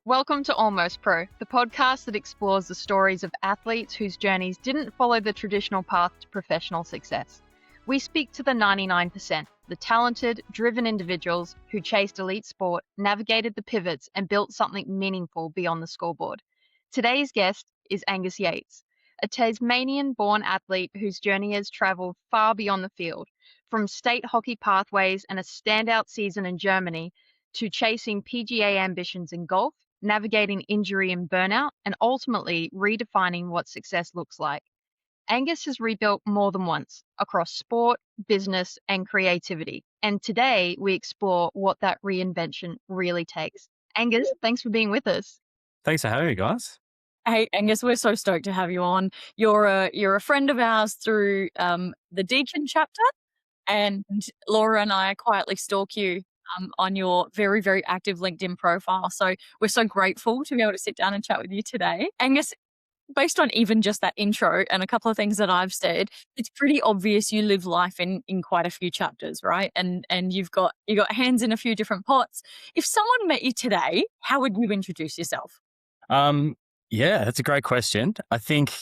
Welcome to Almost Pro, the podcast that explores the stories of athletes whose journeys didn't follow the traditional path to professional success. We speak to the 99%, the talented, driven individuals who chased elite sport, navigated the pivots, and built something meaningful beyond the scoreboard. Today's guest is Angus Yeates, a Tasmanian-born athlete whose journey has travelled far beyond the field, from state hockey pathways and a standout season in Germany to chasing PGA ambitions in golf, navigating injury and burnout, and ultimately redefining what success looks like. Angus has rebuilt more than once across sport, business, and creativity. And today we explore what that reinvention really takes. Angus, thanks for being with us. Thanks for having me, guys. Hey, Angus, we're so stoked to have you on. You're a friend of ours through the Deacon chapter, and Laura and I quietly stalk you on your very, very active LinkedIn profile. So we're so grateful to be able to sit down and chat with you today. Angus, based on even just that intro and a couple of things that I've said, it's pretty obvious you live life in quite a few chapters, right? And you got hands in a few different pots. If someone met you today, how would you introduce yourself? Yeah, that's a great question. I think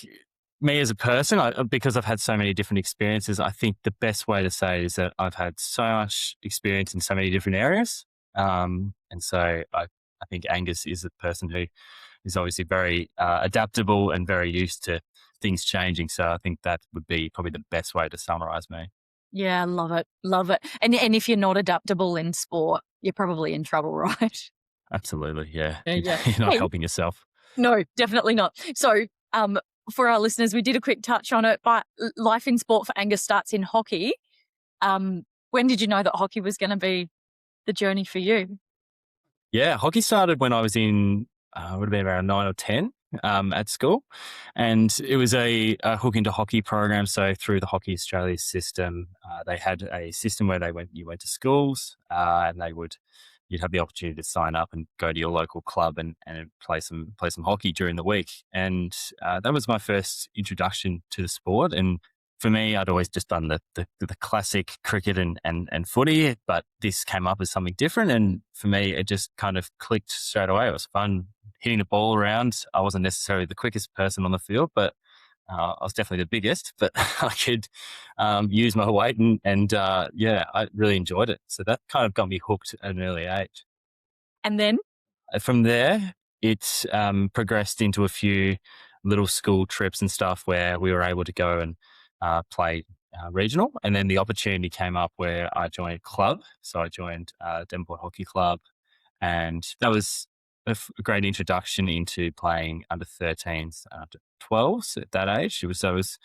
me as a person, because I've had so many different experiences, I think the best way to say is that I've had so much experience in so many different areas. And so I think Angus is a person who is obviously very adaptable and very used to things changing. So I think that would be probably the best way to summarize me. Yeah, love it. Love it. And if you're not adaptable in sport, you're probably in trouble, right? Absolutely. Yeah. Yeah. You're not helping yourself. No, definitely not. So for our listeners, we did a quick touch on it, but life in sport for Angus starts in hockey. When did you know that hockey was going to be the journey for you? Yeah, hockey started when I was in, would have been around 9 or 10 at school. And it was a hook into hockey program. So through the Hockey Australia system, they had a system where you went to schools and you'd have the opportunity to sign up and go to your local club and play some hockey during the week. And that was my first introduction to the sport. And for me, I'd always just done the classic cricket and footy, but this came up as something different. And for me, it just kind of clicked straight away. It was fun hitting the ball around. I wasn't necessarily the quickest person on the field, but I was definitely the biggest, but I could use my weight and I really enjoyed it. So that kind of got me hooked at an early age. And then? From there, it progressed into a few little school trips and stuff where we were able to go and play regional. And then the opportunity came up where I joined a club. So I joined Devonport Hockey Club, and that was a great introduction into playing under 13s, under 12s at that age. I was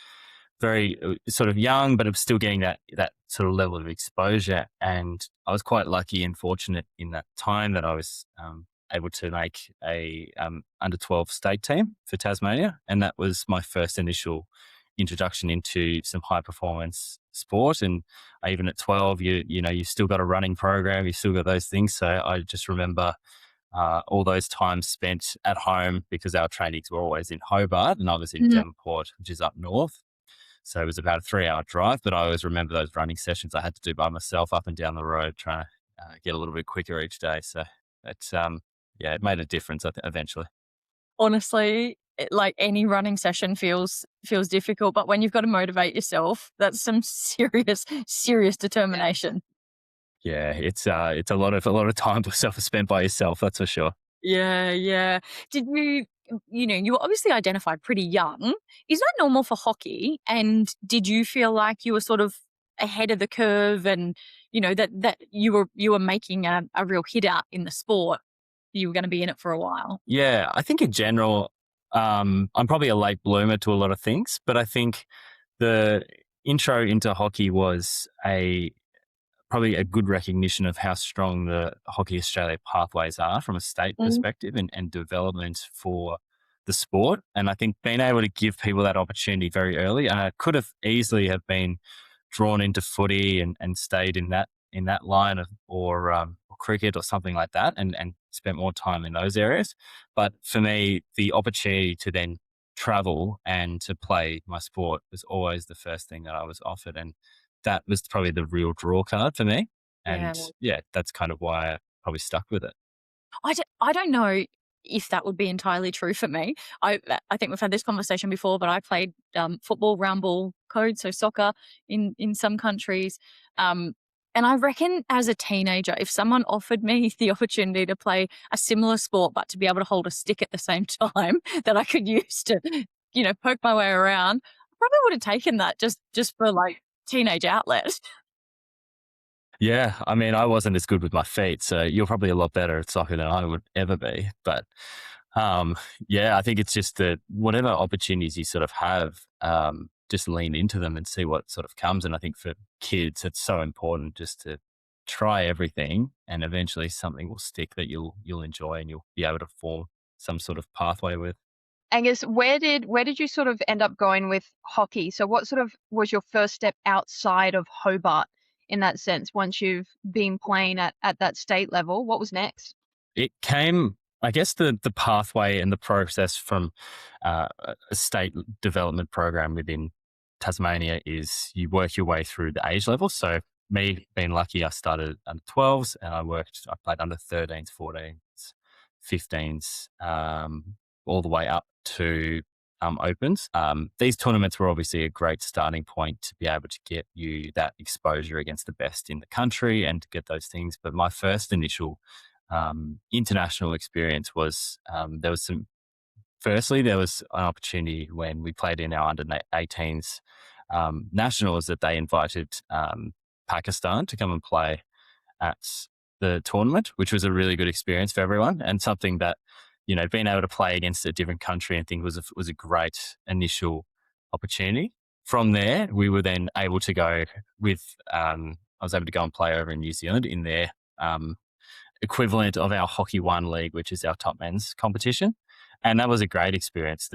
very sort of young, but I was still getting that sort of level of exposure. And I was quite lucky and fortunate in that time that I was able to make a under 12 state team for Tasmania. And that was my first initial introduction into some high performance sport. And even at 12, you've still got a running program, you've still got those things. So I just remember all those times spent at home because our trainings were always in Hobart and I was in Devonport, which is up north. So it was about a 3-hour drive, but I always remember those running sessions I had to do by myself up and down the road, trying to get a little bit quicker each day. So it's, it made a difference eventually. Honestly, like any running session feels difficult, but when you've got to motivate yourself, that's some serious determination. Yeah, it's a lot of time spent by yourself. That's for sure. Yeah. Did you were obviously identified pretty young. Is that normal for hockey? And did you feel like you were sort of ahead of the curve, and that you were making a real hit out in the sport? You were going to be in it for a while. Yeah, I think in general, I'm probably a late bloomer to a lot of things, but I think the intro into hockey was probably a good recognition of how strong the Hockey Australia pathways are from a state perspective and development for the sport. And I think being able to give people that opportunity very early, and I could have easily have been drawn into footy and stayed in that line of or cricket or something like that and spent more time in those areas. But for me, the opportunity to then travel and to play my sport was always the first thing that I was offered. And that was probably the real draw card for me. And that's kind of why I probably stuck with it. I don't know. if that would be entirely true for me. I think we've had this conversation before, but I played football, round ball code, so soccer in some countries. And I reckon as a teenager, if someone offered me the opportunity to play a similar sport, but to be able to hold a stick at the same time that I could use to, poke my way around, I probably would have taken that just for like teenage outlet. Yeah, I mean, I wasn't as good with my feet, so you're probably a lot better at soccer than I would ever be. But yeah, I think it's just that whatever opportunities you sort of have, just lean into them and see what sort of comes. And I think for kids, it's so important just to try everything, and eventually something will stick that you'll enjoy and you'll be able to form some sort of pathway with. Angus, where did you sort of end up going with hockey? So what sort of was your first step outside of Hobart in that sense? Once you've been playing at that state level, what was next? It came, I guess, the pathway and the process from a state development program within Tasmania is you work your way through the age level. So me being lucky, I started under 12s and I played under 13s, 14s, 15s, all the way up to opens. These tournaments were obviously a great starting point to be able to get you that exposure against the best in the country and to get those things. But my first initial international experience was firstly, there was an opportunity when we played in our under 18s nationals that they invited Pakistan to come and play at the tournament, which was a really good experience for everyone and something that, being able to play against a different country and think was a great initial opportunity. From there, we were then able to go I was able to go and play over in New Zealand in their equivalent of our Hockey One League, which is our top men's competition. And that was a great experience.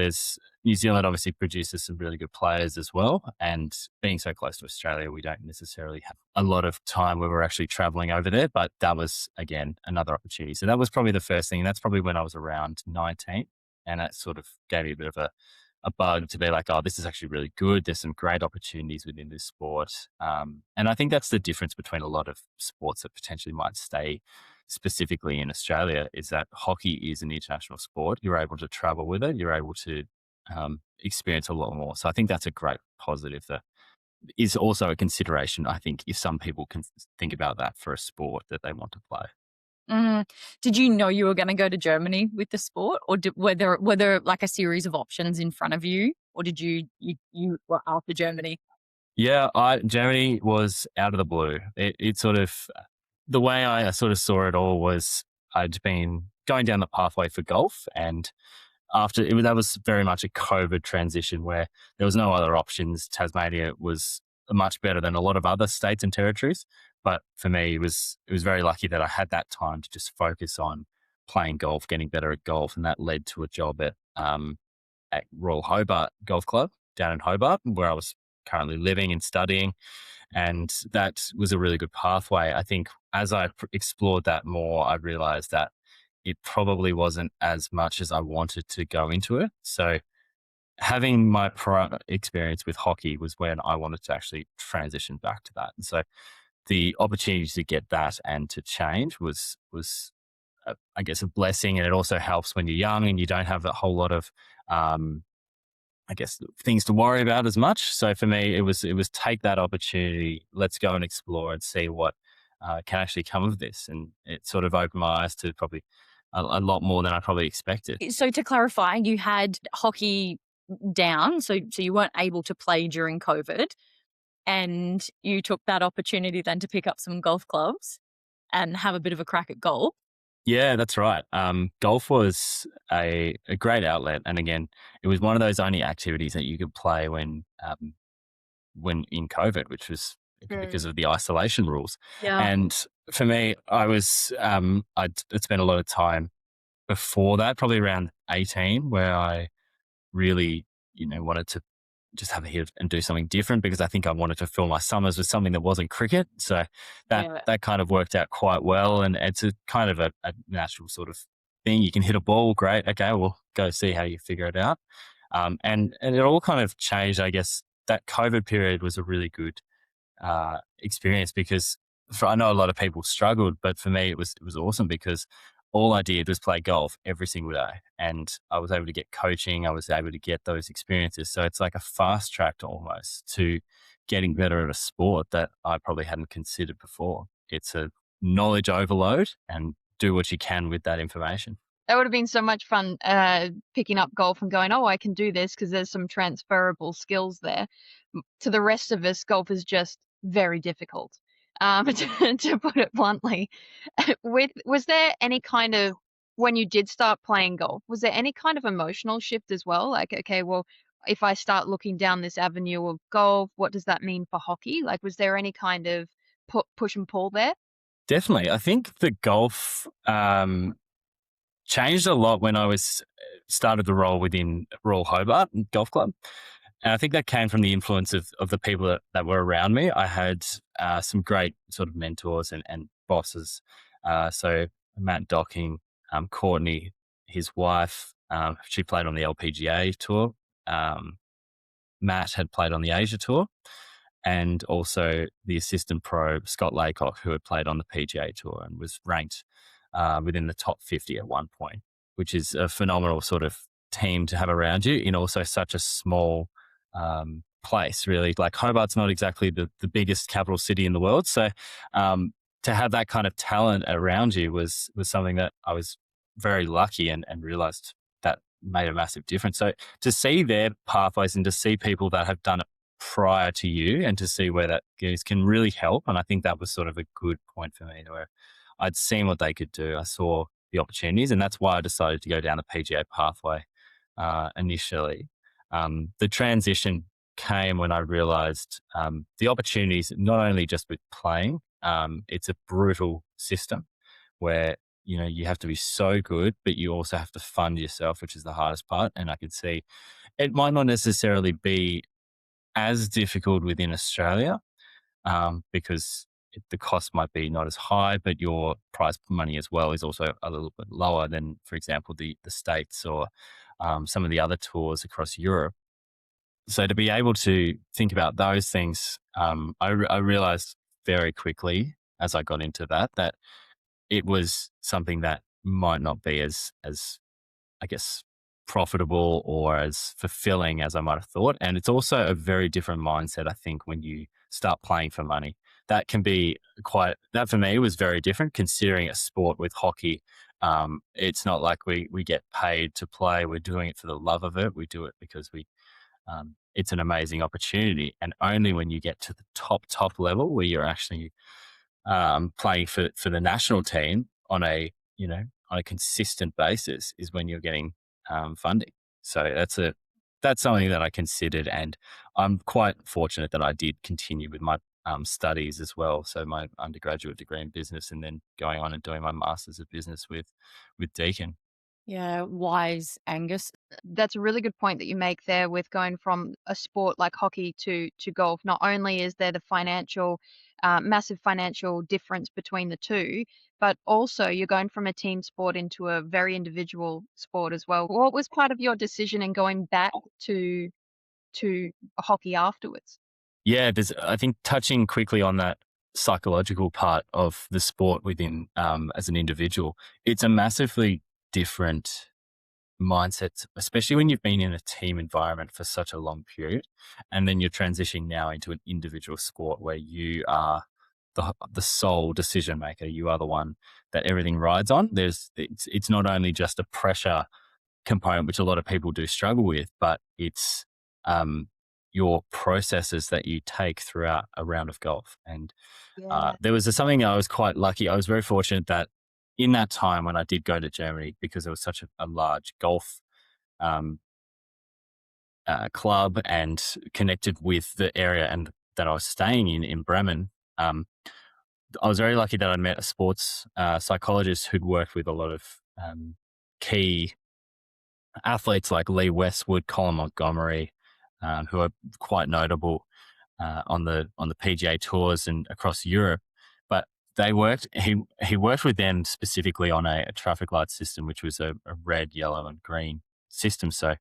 New Zealand obviously produces some really good players as well. And being so close to Australia, we don't necessarily have a lot of time where we're actually traveling over there. But that was, again, another opportunity. So that was probably the first thing. And that's probably when I was around 19. And that sort of gave me a bit of a bug to be like, oh, this is actually really good. There's some great opportunities within this sport. And I think that's the difference between a lot of sports that potentially might stay specifically in Australia is that hockey is an international sport. You're able to travel with it. You're able to experience a lot more. So I think that's a great positive that is also a consideration, I think, if some people can think about that for a sport that they want to play. Did you know you were going to go to Germany with the sport, or were there like a series of options in front of you, or did you were after Germany? Yeah, Germany was out of the blue. It sort of, the way I sort of saw it all was I'd been going down the pathway for golf, and that was very much a COVID transition where there was no other options. Tasmania was much better than a lot of other states and territories. But for me, it was very lucky that I had that time to just focus on playing golf, getting better at golf. And that led to a job at Royal Hobart Golf Club down in Hobart, where I was currently living and studying. And that was a really good pathway. I think as I explored that more, I realized that it probably wasn't as much as I wanted to go into it. So having my prior experience with hockey was when I wanted to actually transition back to that. And so the opportunity to get that and to change was I guess, a blessing. And it also helps when you're young and you don't have a whole lot of, I guess, things to worry about as much. So for me, it was take that opportunity, let's go and explore and see what can actually come of this. And it sort of opened my eyes to probably a lot more than I probably expected. So to clarify, you had hockey down, so you weren't able to play during COVID, and you took that opportunity then to pick up some golf clubs and have a bit of a crack at golf. Yeah, that's right. Golf was a great outlet. And again, it was one of those only activities that you could play when in COVID, which was because of the isolation rules. Yeah. And for me, I'd spent a lot of time before that, probably around 18, where I really, wanted to just have a hit and do something different, because I think I wanted to fill my summers with something that wasn't cricket. So that kind of worked out quite well. And it's a kind of a natural sort of thing. You can hit a ball, great. Okay, we'll go see how you figure it out. And it all kind of changed. I guess that COVID period was a really good experience, because I know a lot of people struggled, but for me it was awesome, because all I did was play golf every single day, and I was able to get coaching. I was able to get those experiences. So it's like a fast track almost to getting better at a sport that I probably hadn't considered before. It's a knowledge overload, and do what you can with that information. That would have been so much fun picking up golf and going, oh, I can do this because there's some transferable skills there. To the rest of us, golf is just very difficult, to put it bluntly. Was there any kind of, when you did start playing golf, was there any kind of emotional shift as well? Like, okay, well, if I start looking down this avenue of golf, what does that mean for hockey? Like, was there any kind of push and pull there? Definitely. I think the golf changed a lot when I was started the role within Royal Hobart Golf Club. And I think that came from the influence of the people that were around me. I had some great sort of mentors and bosses. So Matt Docking, Courtney, his wife, she played on the LPGA tour. Matt had played on the Asia tour, and also the assistant pro, Scott Laycock, who had played on the PGA tour and was ranked within the top 50 at one point, which is a phenomenal sort of team to have around you in also such a small place, really. Like Hobart's not exactly the biggest capital city in the world. So to have that kind of talent around you was something that I was very lucky and realized that made a massive difference. So to see their pathways and to see people that have done it prior to you and to see where that goes can really help. And I think that was sort of a good point for me where I'd seen what they could do. I saw the opportunities, and that's why I decided to go down the PGA pathway initially. The transition came when I realized the opportunities, not only just with playing, it's a brutal system where, you know, you have to be so good, but you also have to fund yourself, which is the hardest part. And I could see it might not necessarily be as difficult within Australia because the cost might be not as high, but your prize money as well is also a little bit lower than, for example, the States or some of the other tours across Europe. So to be able to think about those things, I realized very quickly as I got into that it was something that might not be as I guess profitable or as fulfilling as I might have thought. And it's also a very different mindset, I think, when you start playing for money. That can be that for me was very different considering a sport with hockey. It's not like we get paid to play. We're doing it for the love of it. We do it because it's an amazing opportunity. And only when you get to the top level where you're actually playing for the national team on a consistent basis is when you're getting funding. So that's something that I considered, and I'm quite fortunate that I did continue with my studies as well. So my undergraduate degree in business, and then going on and doing my master's of business with Deakin. Yeah, wise, Angus. That's a really good point that you make there with going from a sport like hockey to golf. Not only is there the massive financial difference between the two, but also you're going from a team sport into a very individual sport as well. What was part of your decision in going back to hockey afterwards? Yeah, I think touching quickly on that psychological part of the sport within as an individual, it's a massively different mindset, especially when you've been in a team environment for such a long period, and then you're transitioning now into an individual sport where you are the sole decision maker. You are the one that everything rides on. It's not only just a pressure component, which a lot of people do struggle with, but it's your processes that you take throughout a round of golf. And there was something I was quite lucky. I was very fortunate that in that time when I did go to Germany, because there was such a large golf club and connected with the area and that I was staying in Bremen, I was very lucky that I met a sports psychologist who'd worked with a lot of key athletes like Lee Westwood, Colin Montgomery, who are quite notable on the PGA tours and across Europe. But he worked with them specifically on a traffic light system, which was a red, yellow, and green system. So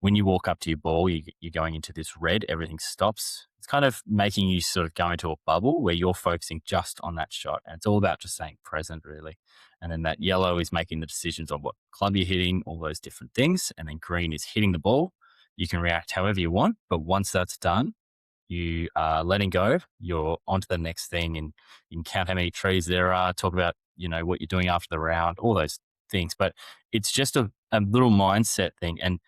when you walk up to your ball, you're going into this red, everything stops. It's kind of making you sort of go into a bubble where you're focusing just on that shot. And it's all about just staying present, really. And then that yellow is making the decisions on what club you're hitting, all those different things. And then green is hitting the ball. You can react however you want. But once that's done, you are letting go, you're on to the next thing, and you can count how many trees there are, talk about, what you're doing after the round, all those things. But it's just a little mindset thing. And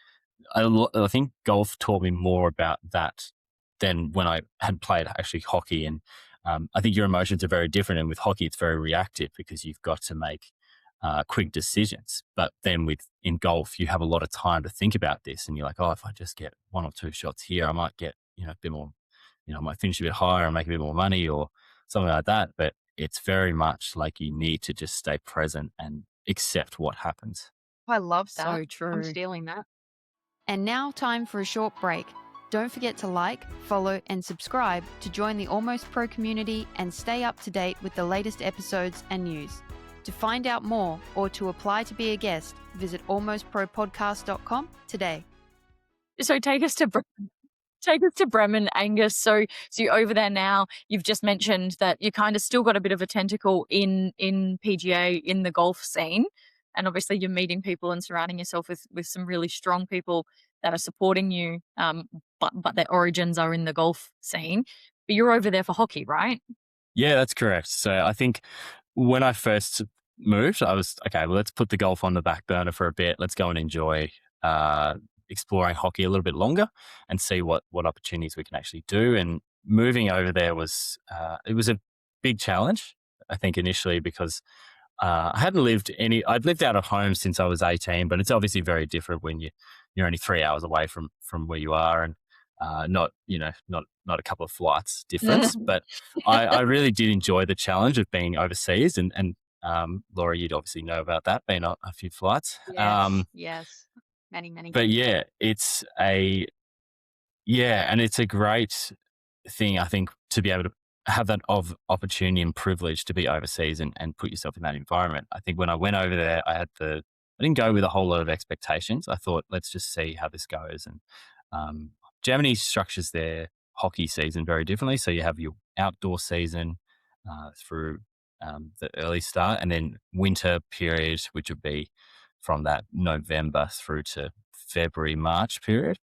I think golf taught me more about that than when I had played actually hockey. And I think your emotions are very different. And with hockey, it's very reactive because you've got to make quick decisions. But then in golf, you have a lot of time to think about this. And you're like, oh, if I just get one or two shots here, I might get, a bit more, I might finish a bit higher and make a bit more money or something like that. But it's very much like you need to just stay present and accept what happens. I love that. So true. I'm stealing that. And now, time for a short break. Don't forget to like, follow, and subscribe to join the Almost Pro community and stay up to date with the latest episodes and news. To find out more or to apply to be a guest, visit almostpropodcast.com today. So take us to Bremen, Angus. So you're over there now. You've just mentioned that you kind of still got a bit of a tentacle in PGA, in the golf scene. And obviously you're meeting people and surrounding yourself with some really strong people that are supporting you, but their origins are in the golf scene. But you're over there for hockey, right? Yeah, that's correct. So I think when I first moved, I was, okay, well, let's put the golf on the back burner for a bit. Let's go and enjoy exploring hockey a little bit longer and see what opportunities we can actually do. And moving over there was, it was a big challenge, I think, initially, because I'd lived out of home since I was 18, but it's obviously very different when you're only 3 hours away from where you are, and not a couple of flights difference. But I really did enjoy the challenge of being overseas, and Laura, you'd obviously know about that, being a few flights. Yes. Many. But and it's a great thing, I think, to be able to have that opportunity and privilege to be overseas and put yourself in that environment. I think when I went over there, I didn't go with a whole lot of expectations. I thought, let's just see how this goes. And Germany structures their hockey season very differently. So you have your outdoor season through the early start, and then winter period, which would be from that November through to February, March period,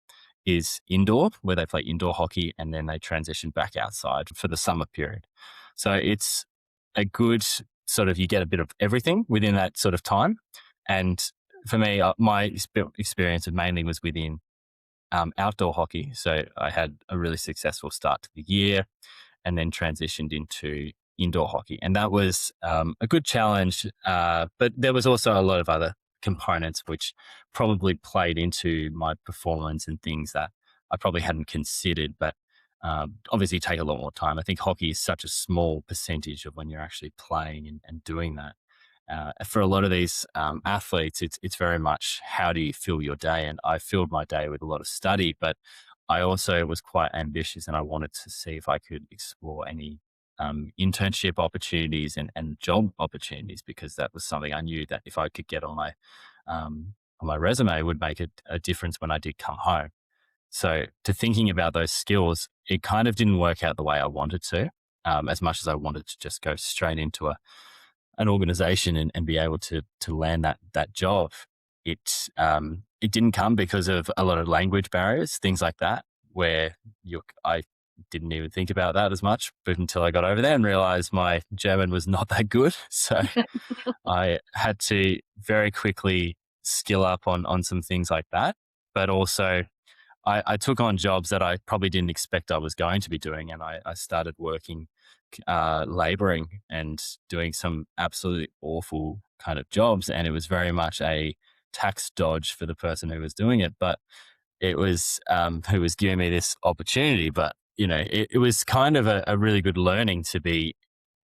is indoor, where they play indoor hockey, and then they transition back outside for the summer period. So it's a good sort of, you get a bit of everything within that sort of time. And for me, my experience mainly was within outdoor hockey. So I had a really successful start to the year and then transitioned into indoor hockey. And that was a good challenge, but there was also a lot of other components which probably played into my performance and things that I probably hadn't considered, but obviously take a lot more time. I think hockey is such a small percentage of when you're actually playing and doing that. For a lot of these athletes, it's very much, how do you fill your day? And I filled my day with a lot of study, but I also was quite ambitious, and I wanted to see if I could explore any internship opportunities and job opportunities, because that was something I knew that if I could get on my resume would make a difference when I did come home. So to thinking about those skills, it kind of didn't work out the way I wanted to, as much as I wanted to just go straight into an organization and be able to land that job. It didn't come because of a lot of language barriers, things like that, where I didn't even think about that as much, but until I got over there and realized my German was not that good. So I had to very quickly skill up on some things like that. But also I took on jobs that I probably didn't expect I was going to be doing. And I started working, laboring and doing some absolutely awful kind of jobs. And it was very much a tax dodge for the person who was doing it. But it was who was giving me this opportunity. But it was kind of a really good learning to be,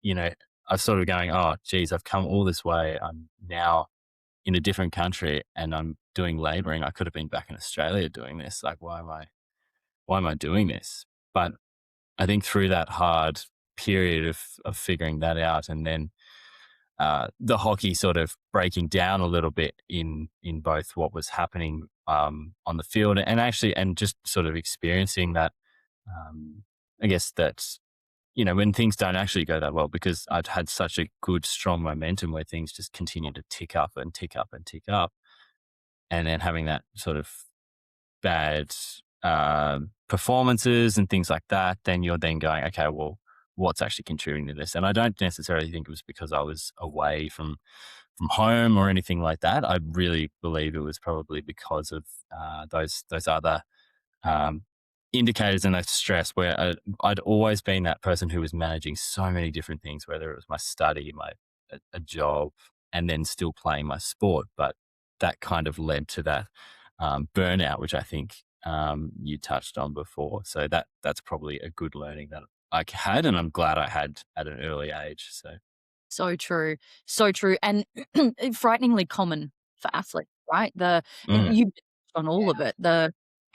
I was sort of going, oh, geez, I've come all this way. I'm now in a different country and I'm doing laboring. I could have been back in Australia doing this. Like, why am I doing this? But I think through that hard period of figuring that out, and then the hockey sort of breaking down a little bit in both what was happening on the field, and just sort of experiencing that. I guess that's, when things don't actually go that well, because I'd had such a good, strong momentum where things just continue to tick up and tick up and tick up. And then having that sort of bad performances and things like that, then you're then going, okay, well, what's actually contributing to this? And I don't necessarily think it was because I was away from home or anything like that. I really believe it was probably because of those other um, indicators and that stress, where I'd always been that person who was managing so many different things, whether it was my study, a job, and then still playing my sport. But that kind of led to that burnout, which I think you touched on before. So that's probably a good learning that I had, and I'm glad I had at an early age. So true. So true. And frighteningly common for athletes, right? Mm, You touched on all of it.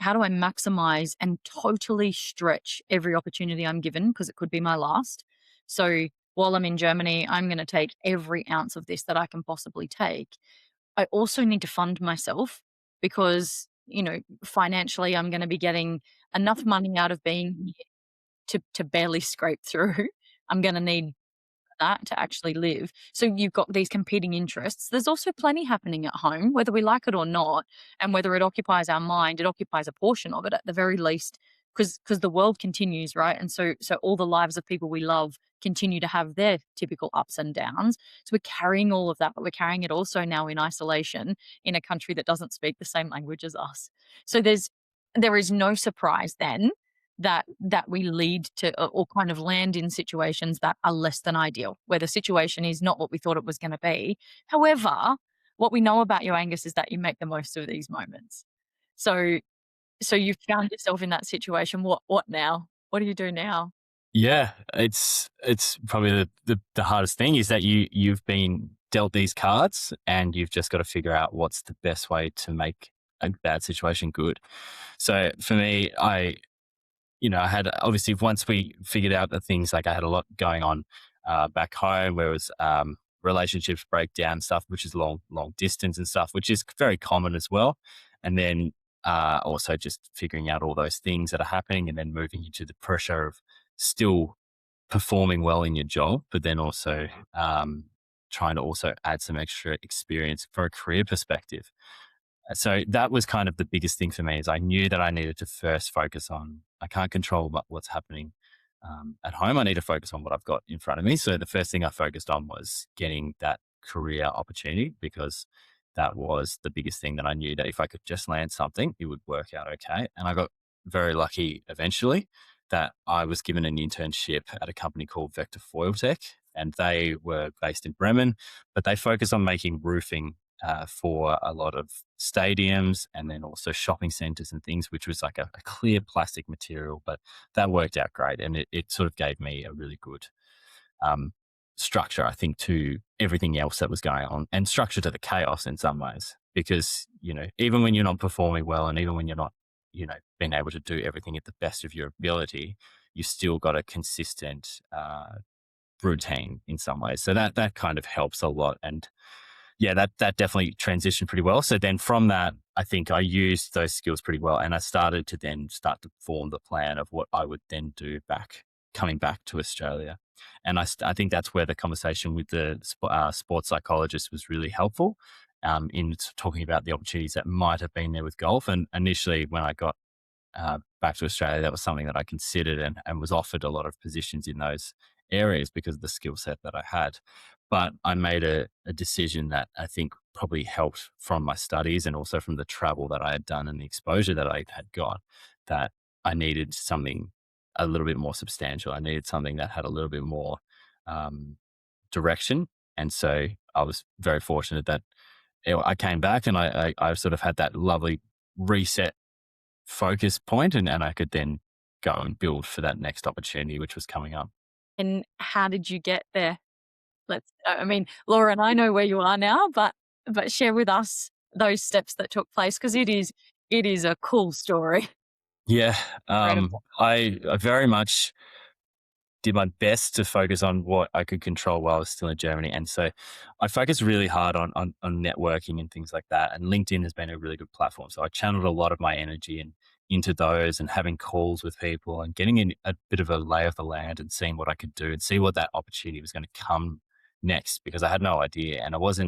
How do I maximize and totally stretch every opportunity I'm given, because it could be my last. So while I'm in Germany, I'm going to take every ounce of this that I can possibly take. I also need to fund myself because, financially, I'm going to be getting enough money out of being here to barely scrape through. I'm going to need that to actually live. So you've got these competing interests. There's also plenty happening at home, whether we like it or not, and whether it occupies our mind, it occupies a portion of it at the very least, because the world continues, right? And so all the lives of people we love continue to have their typical ups and downs. So we're carrying all of that, but we're carrying it also now in isolation in a country that doesn't speak the same language as us. So there is no surprise then that we lead to or kind of land in situations that are less than ideal, where the situation is not what we thought it was going to be. However, what we know about you, Angus, is that you make the most of these moments. So you found yourself in that situation. What now? What do you do now? yeah, it's probably the hardest thing is that you've been dealt these cards, and you've just got to figure out what's the best way to make a bad situation good. So for me, I had, obviously, once we figured out the things, like I had a lot going on back home, where it was relationships break down stuff, which is long distance and stuff, which is very common as well. And then also just figuring out all those things that are happening, and then moving into the pressure of still performing well in your job, but then also trying to also add some extra experience for a career perspective. So that was kind of the biggest thing for me, is I knew that I needed to first focus on, I can't control what's happening at home. I need to focus on what I've got in front of me. So the first thing I focused on was getting that career opportunity, because that was the biggest thing that I knew that if I could just land something, it would work out okay. And I got very lucky eventually that I was given an internship at a company called Vector Foil Tech, and they were based in Bremen, but they focus on making roofing for a lot of stadiums and then also shopping centers and things, which was like a clear plastic material. But that worked out great, and it sort of gave me a really good um, structure, I think, to everything else that was going on, and structure to the chaos in some ways. Because even when you're not performing well, and even when you're not being able to do everything at the best of your ability, you still got a consistent routine in some ways. So that kind of helps a lot. And yeah, that definitely transitioned pretty well. So then from that, I think I used those skills pretty well, and I started to form the plan of what I would then do coming back to Australia. And I think that's where the conversation with the sports psychologist was really helpful in talking about the opportunities that might have been there with golf. And initially, when I got back to Australia, that was something that I considered and was offered a lot of positions in those areas because of the skill set that I had. But I made a decision that I think probably helped from my studies and also from the travel that I had done and the exposure that I had got, that I needed something a little bit more substantial. I needed something that had a little bit more direction. And so I was very fortunate that I came back, and I sort of had that lovely reset focus point, and I could then go and build for that next opportunity, which was coming up. And how did you get there? Laura and I know where you are now, but share with us those steps that took place, because it is a cool story. Yeah. Incredible. I very much did my best to focus on what I could control while I was still in Germany. And so I focused really hard on networking and things like that. And LinkedIn has been a really good platform. So I channeled a lot of my energy into those and having calls with people and getting in a bit of a lay of the land and seeing what I could do and see what that opportunity was going to come next, because I had no idea. And I was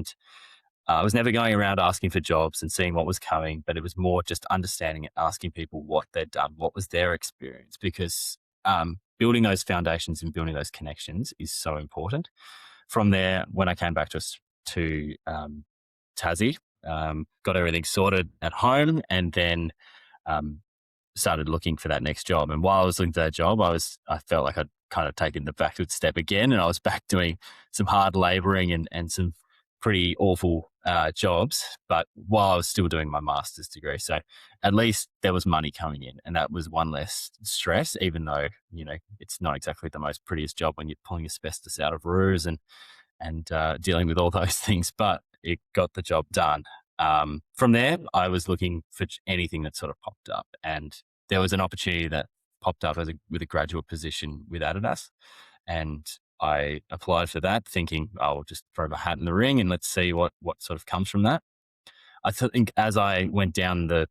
never going around asking for jobs and seeing what was coming, but it was more just understanding and asking people what they'd done, what was their experience, because building those foundations and building those connections is so important. From there, when I came back to Tassie, got everything sorted at home, and then started looking for that next job. And while I was looking for that job, I felt like I'd kind of taken the backward step again, and I was back doing some hard laboring and some pretty awful jobs, but while I was still doing my master's degree. So at least there was money coming in, and that was one less stress, even though, it's not exactly the most prettiest job when you're pulling asbestos out of roofs and dealing with all those things, but it got the job done. From there, I was looking for anything that sort of popped up, and there was an opportunity that popped up with a graduate position with Adidas, and I applied for that, thinking I'll just throw my hat in the ring and let's see what sort of comes from that. I think as I went down the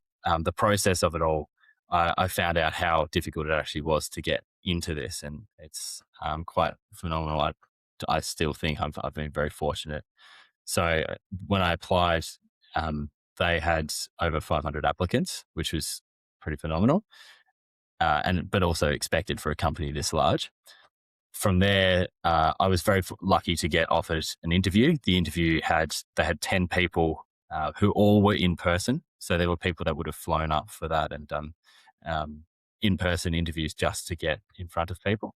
process of it all, I found out how difficult it actually was to get into this, and it's quite phenomenal. I still think I've been very fortunate. So when I applied, they had over 500 applicants, which was pretty phenomenal, but also expected for a company this large. From there, I was very lucky to get offered an interview. The interview had 10 people who all were in person. So there were people that would have flown up for that and done in-person interviews just to get in front of people.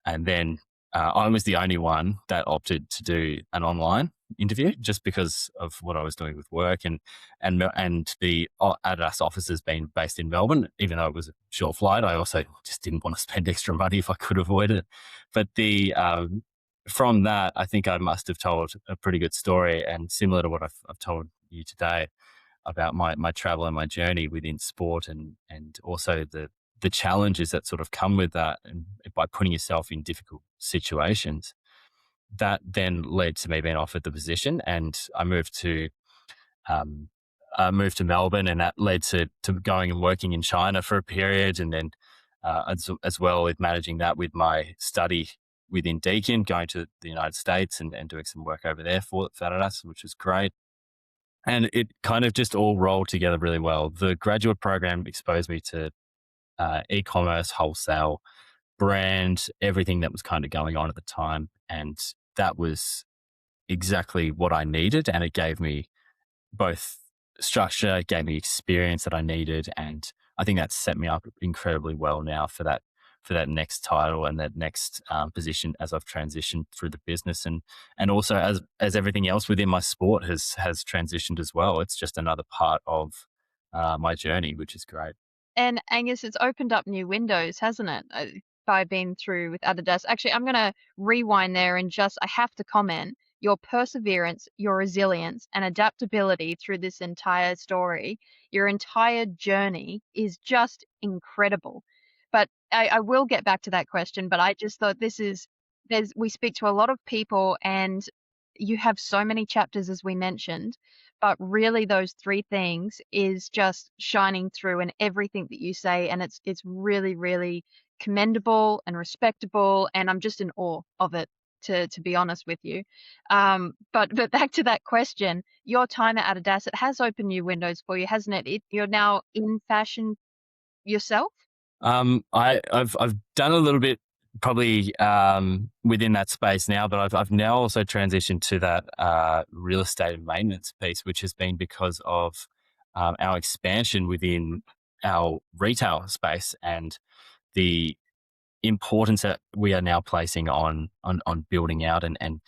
And then I was the only one that opted to do an online interview, just because of what I was doing with work and the Adidas offices being based in Melbourne. Even though it was a short flight, I also just didn't want to spend extra money if I could avoid it. But from that, I think I must have told a pretty good story, and similar to what I've told you today about my travel and my journey within sport, and also the challenges that sort of come with that, and by putting yourself in difficult situations. That then led to me being offered the position, and I moved to Melbourne, and that led to going and working in China for a period, and then as well with managing that with my study within Deakin, going to the United States and doing some work over there for Adidas, which was great. And it kind of just all rolled together really well. The graduate program exposed me to e-commerce, wholesale, brand, everything that was kind of going on at the time. And that was exactly what I needed. And it gave me both structure, it gave me experience that I needed. And I think that set me up incredibly well now for that next title and that next position as I've transitioned through the business, and also as everything else within my sport has transitioned as well. It's just another part of my journey, which is great. And Angus, it's opened up new windows, hasn't it? By being through with Adidas. Actually, I'm going to rewind there and I have to comment your perseverance, your resilience, and adaptability through this entire story, your entire journey is just incredible. But I will get back to that question, but I just thought we speak to a lot of people, and you have so many chapters, as we mentioned, but really those three things is just shining through in everything that you say, and it's really, really commendable and respectable, and I'm just in awe of it, to be honest with you. But back to that question, your time at Adidas, it has opened new windows for you, hasn't it? You're now in fashion yourself. I've done a little bit probably within that space now, but I've now also transitioned to that real estate and maintenance piece, which has been because of our expansion within our retail space and the importance that we are now placing on building out and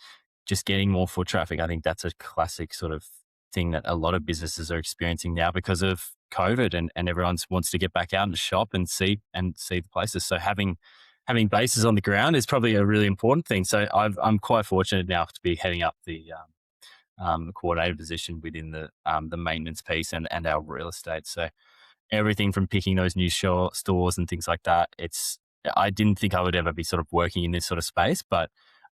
just getting more foot traffic. I think that's a classic sort of thing that a lot of businesses are experiencing now because of COVID, and everyone wants to get back out and shop and see the places. So having bases on the ground is probably a really important thing. So I'm quite fortunate now to be heading up the coordinator position within the maintenance piece and our real estate. So everything from picking those new stores and things like that, it's I didn't think I would ever be sort of working in this sort of space, but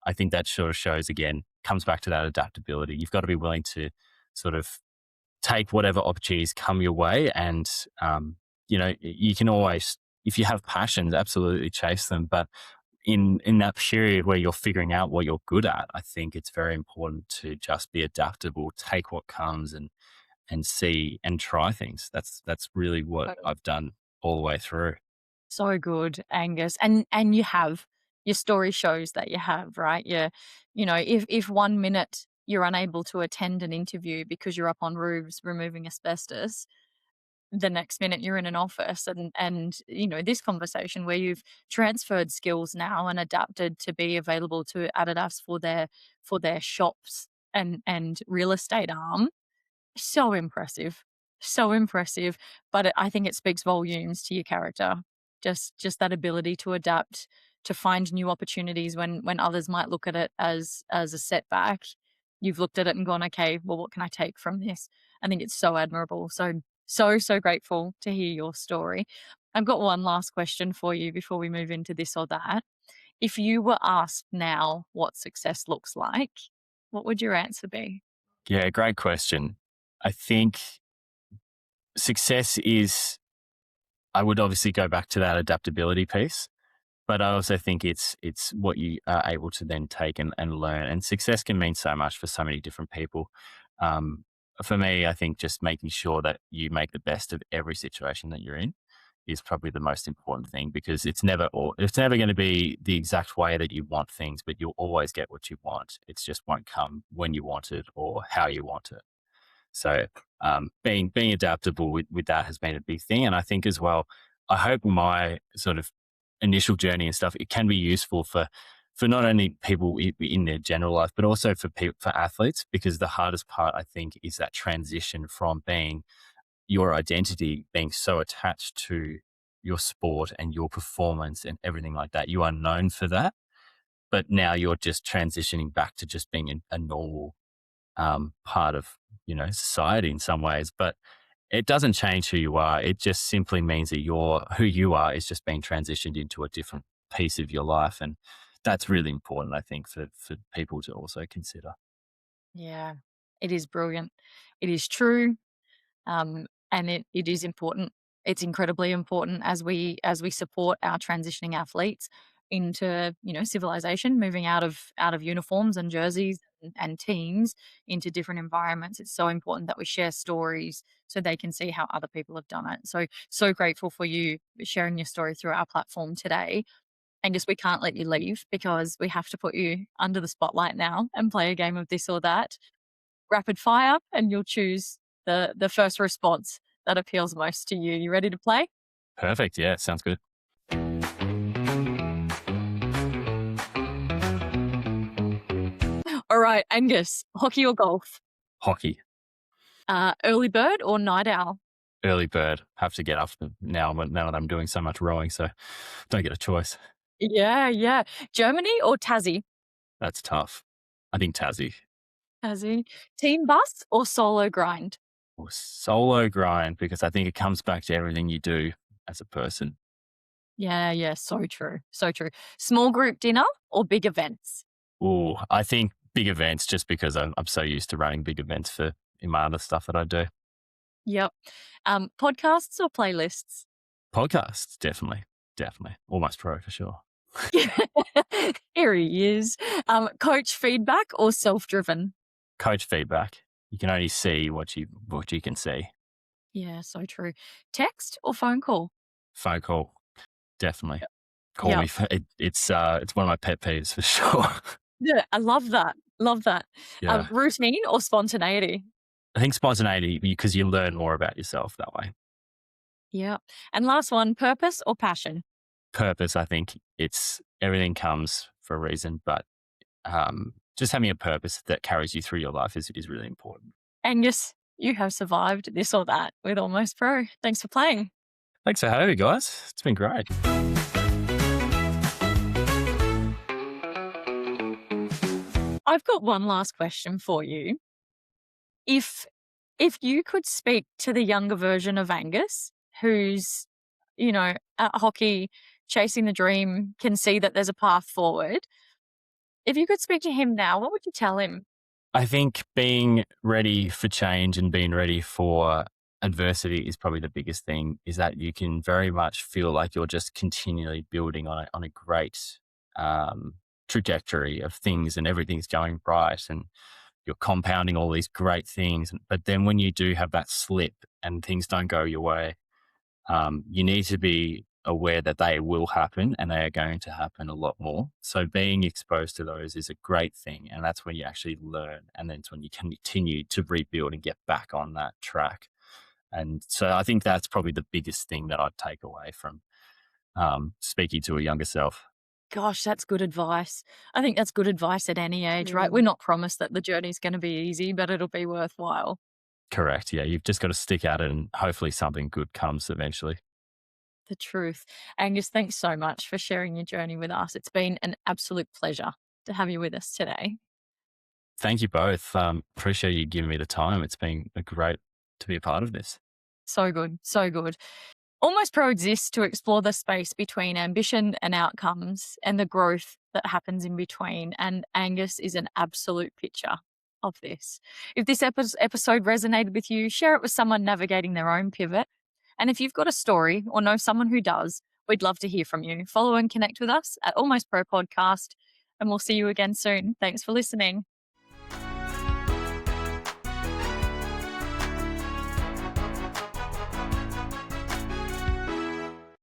I think that sort of shows, again, comes back to that adaptability. You've got to be willing to sort of take whatever opportunities come your way. And, you can always, if you have passions, absolutely chase them. But in that period where you're figuring out what you're good at, I think it's very important to just be adaptable, take what comes and see and try things. That's really what Totally. I've done all the way through. So good, Angus. And you have, your story shows that you have, right? If 1 minute you're unable to attend an interview because you're up on roofs removing asbestos, the next minute you're in an office, and this conversation where you've transferred skills now and adapted to be available to Adidas for their shops and real estate arm. So impressive. So impressive. But I think it speaks volumes to your character. Just that ability to adapt, to find new opportunities when others might look at it as a setback. You've looked at it and gone, okay, well, what can I take from this? I think it's so admirable. So grateful to hear your story. I've got one last question for you before we move into this or that. If you were asked now what success looks like, what would your answer be? Yeah, great question. I think success is, I would obviously go back to that adaptability piece, but I also think it's what you are able to then take and learn. And success can mean so much for so many different people. For me, I think just making sure that you make the best of every situation that you're in is probably the most important thing, because it's never going to be the exact way that you want things, but you'll always get what you want. It just won't come when you want it or how you want it. So being adaptable with that has been a big thing. And I think as well, I hope my sort of initial journey and stuff, it can be useful for not only people in their general life, but also for athletes, because the hardest part, I think, is that transition from being your identity being so attached to your sport and your performance and everything like that. You are known for that, but now you're just transitioning back to just being a normal part of, society in some ways. But it doesn't change who you are. It just simply means that who you are is just being transitioned into a different piece of your life. And that's really important, I think, for people to also consider. Yeah, it is brilliant. It is true. And it is important. It's incredibly important as we support our transitioning athletes into civilization, moving out of uniforms and jerseys and teams into different environments. It's so important that we share stories so they can see how other people have done it. So grateful for you sharing your story through our platform today. Angus, we can't let you leave because we have to put you under the spotlight now and play a game of this or that. Rapid fire, and you'll choose the first response that appeals most to you. You ready to play? Perfect. Yeah, sounds good. All right, Angus, hockey or golf? Hockey. Early bird or night owl? Early bird. Have to get up now that I'm doing so much rowing, so don't get a choice. Yeah. Germany or Tassie? That's tough. I think Tassie. Tassie. Team bus or solo grind? Or solo grind, because I think it comes back to everything you do as a person. Yeah, so true. So true. Small group dinner or big events? Ooh, I think big events, just because I'm so used to running big events in my other stuff that I do. Yep. Podcasts or playlists? Podcasts, definitely. Almost pro for sure. Here he is. Coach feedback or self-driven? Coach feedback. You can only see what you can see. Yeah, so true. Text or phone call? Phone call, definitely. Call me. It's one of my pet peeves for sure. Yeah, I love that. Yeah. Routine or spontaneity? I think spontaneity, because you learn more about yourself that way. Yeah. And last one, purpose or passion? Purpose. I think it's everything comes for a reason, but just having a purpose that carries you through your life is really important. Angus, you have survived this or that with Almost Pro. Thanks for playing. Thanks for having me, guys. It's been great. I've got one last question for you. If you could speak to the younger version of Angus, who's, at hockey chasing the dream, can see that there's a path forward. If you could speak to him now, what would you tell him? I think being ready for change and being ready for adversity is probably the biggest thing, is that you can very much feel like you're just continually building on a great trajectory of things and everything's going right and you're compounding all these great things. But then when you do have that slip and things don't go your way, you need to be aware that they will happen and they are going to happen a lot more. So being exposed to those is a great thing. And that's when you actually learn. And then it's when you continue to rebuild and get back on that track. And so I think that's probably the biggest thing that I'd take away from speaking to a younger self. Gosh, that's good advice. I think that's good advice at any age, right? We're not promised that the journey's going to be easy, but it'll be worthwhile. Correct. Yeah. You've just got to stick at it and hopefully something good comes eventually. The truth. Angus, thanks so much for sharing your journey with us. It's been an absolute pleasure to have you with us today. Thank you both. Appreciate you giving me the time. It's been great to be a part of this. So good. So good. Almost Pro exists to explore the space between ambition and outcomes and the growth that happens in between. And Angus is an absolute picture of this. If this episode resonated with you, share it with someone navigating their own pivot. And if you've got a story or know someone who does, we'd love to hear from you. Follow and connect with us at Almost Pro Podcast, and we'll see you again soon. Thanks for listening.